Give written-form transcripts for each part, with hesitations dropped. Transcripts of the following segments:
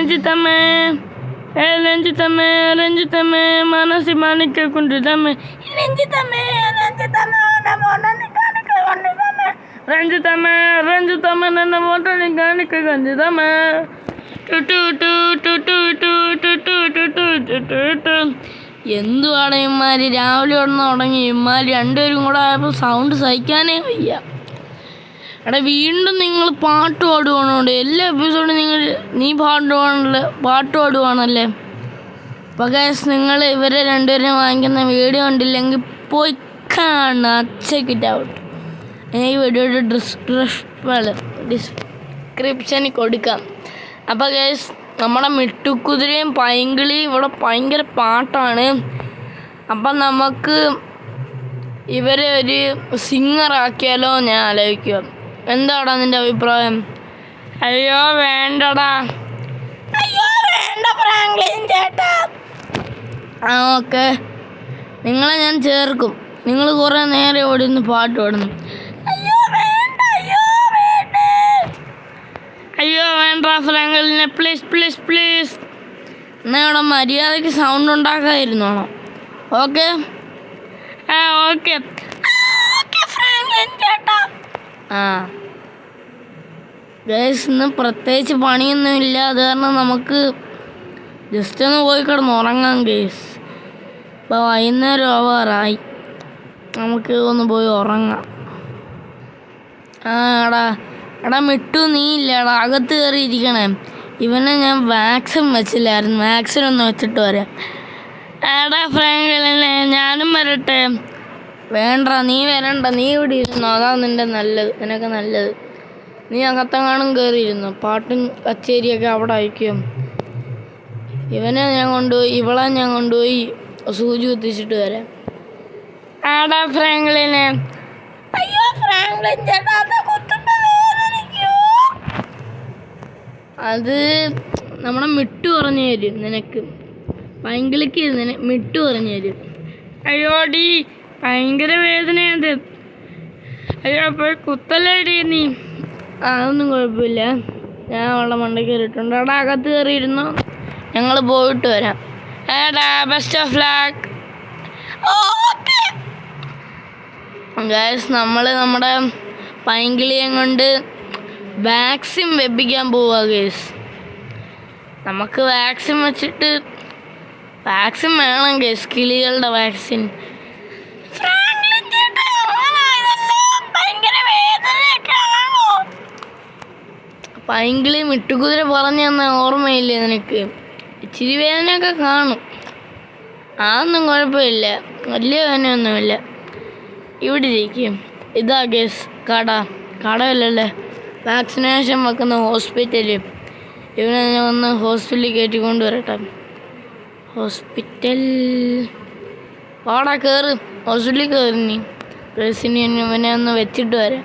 രഞ്ജിത്തമ്മേ രഞ്ജിത്തമ്മേ രഞ്ജിത്തമ്മേ മനസ്സി മാണിക്കൊണ്ടിതമ്മേ രഞ്ജിത്തമ്മേ രഞ്ജിത്തമ്മേ രഞ്ജിത്തമ്മ ನನ್ನ മോട്ടോണി കാണിക്കൊണ്ടിതമ്മേ എന്തുവാണ് ഇമ്മാര് രാവിലെ ഉടനെ തുടങ്ങി ഇമ്മാര് രണ്ടുപേരും കൂടെ ആയപ്പോൾ സൗണ്ട് സഹിക്കാനേ വയ്യ. എടാ വീണ്ടും നിങ്ങൾ പാട്ട് പാടുവാണോണ്ട് എല്ലാ എപ്പിസോഡും നീ പാട്ട് പാടുവാണല്ലേ. അപ്പോൾ ഗൈസ് നിങ്ങൾ ഇവരെ രണ്ടുപേരും വാങ്ങിക്കുന്ന വീഡിയോ കണ്ടില്ലെങ്കിൽ പോയി കാണുക. Check it out. ഈ വീഡിയോയുടെ ഡിസ്ക്രിപ്ഷനിൽ കൊടുക്കാം. അപ്പോൾ ഗൈസ് നമ്മുടെ മിട്ടുക്കുതിരയും പൈങ്കിളിയും ഇവിടെ ഭയങ്കര പാട്ടാണ്. അപ്പം നമുക്ക് ഇവരെ ഒരു സിംഗറാക്കിയാലോ ഞാൻ ആലോചിക്കുക. എന്താടാ നിൻ്റെ അഭിപ്രായം? അയ്യോ വേണ്ടടാ. അയ്യോ വേണ്ട ഫ്രാങ്ക്ലിൻ ചേട്ടാ. ആ ഓക്കെ, നിങ്ങളെ ഞാൻ ചേർക്കും. നിങ്ങൾ കുറേ നേരം ഇവിടെ നിന്ന് പാട്ട് പാടുന്നു. അയ്യോ വേണ്ട ഫ്രാങ്ക്ലിനെ പ്ലീസ് പ്ലീസ് പ്ലീസ്. എന്നാൽ ഇവിടെ മര്യാദയ്ക്ക് സൗണ്ട് ഉണ്ടാക്കാതിരുന്നോണം. ഓക്കെ ആ ഓക്കെ ഫ്രാങ്ക്ലിൻ ചേട്ടാ. ആ ഗൈസ് ഇന്ന് പ്രത്യേകിച്ച് പണിയൊന്നുമില്ല. അത് കാരണം നമുക്ക് ജസ്റ്റ് ഒന്ന് പോയി കിടന്ന് ഉറങ്ങാം ഗൈസ്. ഇപ്പോൾ വൈകുന്നേരം ആവാറായി, നമുക്ക് ഒന്ന് പോയി ഉറങ്ങാം. ആ എടാ മിട്ടു നീ ഇല്ലടാ, അകത്ത് കയറിയിരിക്കണേ. ഇവനെ ഞാൻ വാക്സിൻ വെച്ചില്ലായിരുന്നു, വാക്സിൻ ഒന്ന് വെച്ചിട്ട് വരാം. എടാ ഫ്രാങ്ക്ലിനെ ഞാനും വരട്ടെ? വേണ്ട നീ വരണ്ട, നീ ഇവിടെ ഇരുന്നു, അതാ നിനക്ക് നല്ലത്. നീ അകത്തെങ്ങാനും കയറിയിരുന്നു, പാട്ടും കച്ചേരിയൊക്കെ അവിടെ അയക്കും. ഇവളെ ഞാൻ കൊണ്ടുപോയി സൂചി കുത്തിച്ചിട്ട് വരാം. ആടാ ഫ്രാങ്ക്ലിനെ. അയ്യോ ഫ്രാങ്ക്ലിൻ ചേട്ടാ അത് നമ്മുടെ മിട്ടു പറഞ്ഞു തരും നിനക്ക്. പൈങ്കിളിക്ക് മിട്ടു പറഞ്ഞു തരും. അയ്യോടി ഭയങ്കര വേദനയത്. അയ്യോ അപ്പോൾ കുത്തല്ലേടി നീ. അതൊന്നും കുഴപ്പമില്ല, ഞാൻ അവളുടെ മണ്ടയ്ക്ക് കയറിയിട്ടുണ്ട്. അവിടെ അകത്ത് കയറിയിരുന്നു, ഞങ്ങൾ പോയിട്ട് വരാം. ഏടാ ബെസ്റ്റ് ഓഫ് ലക്ക്. ഗൈസ് നമ്മുടെ പൈങ്കിളിയെ കൊണ്ട് വാക്സിൻ വെപ്പിക്കാൻ പോവുക ഗൈസ്. നമുക്ക് വാക്സിൻ വെച്ചിട്ട് വാക്സിൻ വേണം ഗൈസ്, കിളികളുടെ വാക്സിൻ. പൈങ്കിളി മിട്ടുകുതിര പറഞ്ഞു തന്ന ഓർമ്മയില്ലേ നിനക്ക്? ഇച്ചിരി വേദനയൊക്കെ കാണും, അതൊന്നും കുഴപ്പമില്ല, വലിയ വേദനയൊന്നുമില്ല. ഇവിടെ ഇരിക്കും. ഇതാ ഗൈസ് കടയല്ലേ, വാക്സിനേഷൻ വെക്കുന്ന ഹോസ്പിറ്റല്. ഇവനെ ഞാൻ ഒന്ന് ഹോസ്പിറ്റലിൽ കയറ്റിക്കൊണ്ട് വരട്ടെ. ഹോസ്പിറ്റൽ വാടാ, കയറ് ഹോസ്പിറ്റലിൽ കയറി. നീ ഡ്രസ്സിന് ഇവനെ ഒന്ന് വെച്ചിട്ട് വരാം.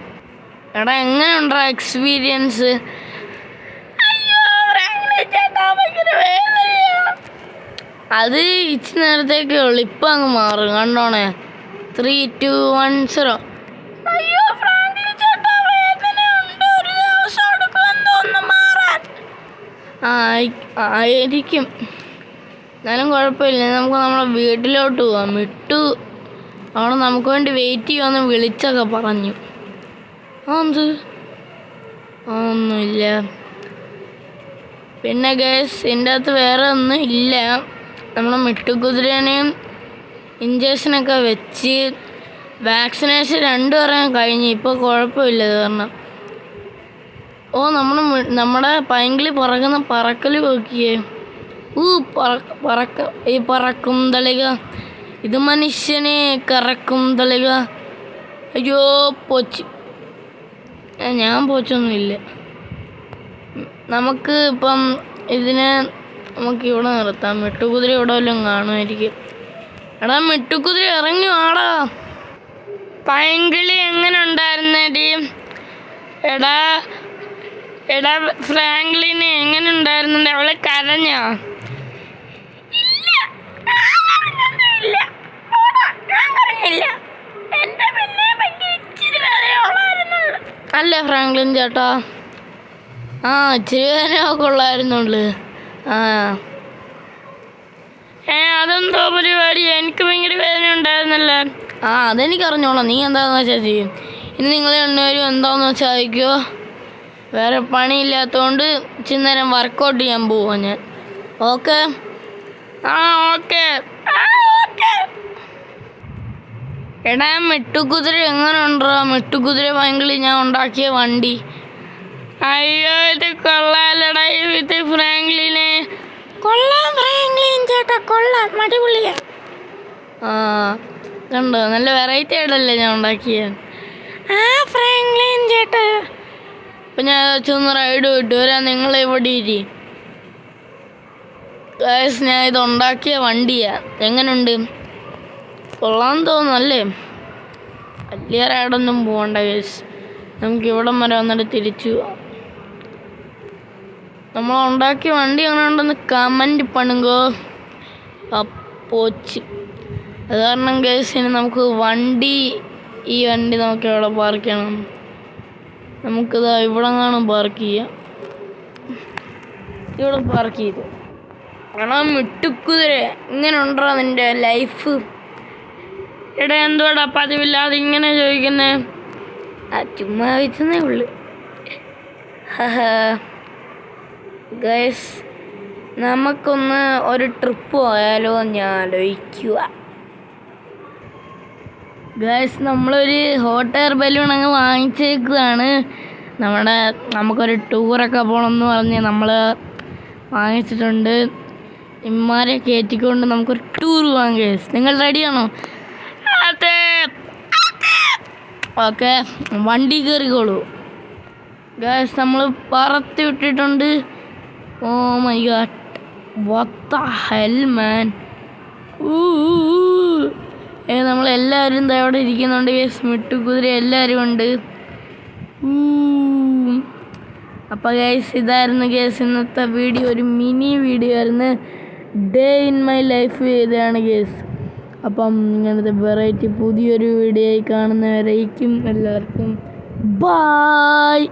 എടാ എങ്ങനെയുണ്ടോ എക്സ്പീരിയൻസ്? അത് ഇച്ചിരി നേരത്തേക്കേ ഉള്ളു, ഇപ്പം അങ്ങ് മാറും കണ്ടോണേ. 3, 2, 1, 0. അയ്യോ ഫ്രാങ്ക്ലിൻ ചേട്ടാ വേദനയുണ്ട്, ഒരു ദിവസം എടുക്കുമെന്ന് തോന്നുന്നു മാറാൻ. ആയിരിക്കും, എന്നാലും കുഴപ്പമില്ല. നമുക്ക് നമ്മുടെ വീട്ടിലോട്ട് പോവാം. മിട്ടു അവിടെ നമുക്ക് വേണ്ടി വെയിറ്റ് ചെയ്യുമെന്ന് വിളിച്ചൊക്കെ പറഞ്ഞു. ഒന്നുമില്ല. പിന്നെ ഗൈസ് ഇതിൻ്റെ അകത്ത് വേറെ ഒന്നും ഇല്ല. നമ്മുടെ മിട്ടുകുതിരേനെയും ഇഞ്ചക്ഷനൊക്കെ വെച്ച് വാക്സിനേഷൻ 2 പറയാൻ കഴിഞ്ഞു. ഇപ്പോൾ കുഴപ്പമില്ല കാരണം. നമ്മുടെ പൈങ്കിളി പറക്കുന്ന പറക്കൽ നോക്കിയേ. ഈ പറക്കും തളിക, ഇത് മനുഷ്യനെ കറക്കും തളിക. അയ്യോ പോച്ച്, ഞാൻ പോച്ചൊന്നുമില്ല. നമുക്ക് ഇപ്പം നമുക്ക് ഇവിടെ നിർത്താം. മിട്ടുകുതിര ഇവിടെ വല്ലതും കാണുമായിരിക്കും. എടാ മിട്ടുകുതിര ഇറങ്ങി വാടാ. പൈങ്കിളി എങ്ങനെ ഉണ്ടായിരുന്നേടി? എടാ ഫ്രാങ്ക്ലിന് എങ്ങനെ ഉണ്ടായിരുന്നുണ്ട്? അവളെ കരഞ്ഞോ? അല്ലേ ഫ്രാങ്ക്ലിൻ ചേട്ടാ? ഇച്ചിരി വേദനയൊക്കെ ഉള്ളായിരുന്നുള്ളു. ആ അതെന്തോ പരിപാടി? എനിക്ക് ഭയങ്കര വേദന ഉണ്ടായിരുന്നല്ലേ. അതെനിക്ക് അറിഞ്ഞോളാം, നീ എന്താണെന്ന് വെച്ചാൽ ചെയ്യും. ഇനി നിങ്ങൾ രണ്ടുപേരും എന്താണെന്ന് വെച്ചാൽ അയക്കുമോ? വേറെ പണിയില്ലാത്തതുകൊണ്ട് ഇച്ചിരി നേരം വർക്കൗട്ട് ചെയ്യാൻ പോവാ ഞാൻ. ഓക്കെ? ഓക്കെ. എടാ മെട്ടുകുതിര എങ്ങനെ ഉണ്ടോ? മെട്ടുകുതിര ഭയങ്കര ഞാൻ ഉണ്ടാക്കിയ വണ്ടി. അയ്യോ ഇത് കൊള്ളാലടാ ഇത് ഫ്രാങ്ക്ലിനെ. കൊള്ളാം ഫ്രാങ്ക്ലിൻ ചേട്ടാ, കൊള്ളാം, അടിപൊളിയാ. കണ്ടോ, നല്ല വെറൈറ്റി ആയിട്ടല്ലേ ഞാൻ ഉണ്ടാക്കിയത്. ഫ്രാങ്ക്ലിൻ ചേട്ടാ. അപ്പം ഞാൻ ഒന്ന് റൈഡ് വിട്ടു വരാം, നിങ്ങൾ ഇവിടെ ഇരി. ഗൈസ്, ഞാൻ ഇത് ഉണ്ടാക്കിയ വണ്ടിയാ. എങ്ങനെയുണ്ട്? കൊള്ളാൻ തോന്നുന്നല്ലേ? വലിയ റൈഡൊന്നും പോകണ്ട ഗൈസ്, നമുക്ക് ഇവിടം വരെ വന്നിട്ട് തിരിച്ചു പോവാം. നമ്മൾ ഉണ്ടാക്കിയ വണ്ടി എങ്ങനെ ഉണ്ടെന്ന് കമൻറ്റ് പണുങ്കോ. പോച്ച് അത് കാരണം ഗൈസ്, ഇനി നമുക്ക് ഈ വണ്ടി നമുക്ക് എവിടെ പാർക്ക് ചെയ്യണം? നമുക്കിതാ ഇവിടെ കാണും പാർക്ക് ചെയ്യാം. ഇവിടെ പാർക്ക് ചെയ്തു. കാരണം മിട്ടുക്കുതിര ഇങ്ങനെ ഉണ്ടോ നിൻ്റെ ലൈഫ്? എടാ എന്തുവാടാ പതിവില്ലാതെ ഇങ്ങനെ ചോദിക്കുന്നേ? ചുമ്മാ ചോദിച്ചതേ ഉള്ളു. ഗൈസ്, നമുക്കൊന്ന് ഒരു ട്രിപ്പ് പോയാലോ ഞാൻ ആലോചിക്കുക. ഗൈസ്, നമ്മളൊരു ഹോട്ട് എയർ ബലൂൺ അങ്ങ് വാങ്ങിച്ചേക്കുകയാണ്. നമുക്കൊരു ടൂറൊക്കെ പോകണമെന്ന് പറഞ്ഞ് നമ്മൾ വാങ്ങിച്ചിട്ടുണ്ട്. ഇമ്മാരെ കയറ്റിക്കൊണ്ട് നമുക്കൊരു ടൂർ പോകാം ഗൈസ്. നിങ്ങൾ റെഡിയാണോ? അതെ. ഓക്കെ, വണ്ടി കയറിക്കോളൂ ഗൈസ്. നമ്മൾ പറത്തി വിട്ടിട്ടുണ്ട്. Oh my god, what the hell man. നമ്മളെല്ലാവരും അവിടെ ഇരിക്കുന്നുണ്ട് ഗൈസ്. മിട്ടുകുതിര എല്ലാവരും ഉണ്ട്. അപ്പോൾ ഗൈസ്, ഇതായിരുന്നു ഗൈസ് ഇന്നത്തെ വീഡിയോ. ഒരു മിനി വീഡിയോ ആയിരുന്നു. ഡേ ഇൻ മൈ ലൈഫ് ചെയ്തതാണ് ഗൈസ്. അപ്പം ഇങ്ങനത്തെ വെറൈറ്റി പുതിയൊരു വീഡിയോ ആയി കാണുന്നവരേക്കും എല്ലാവർക്കും ബായ്.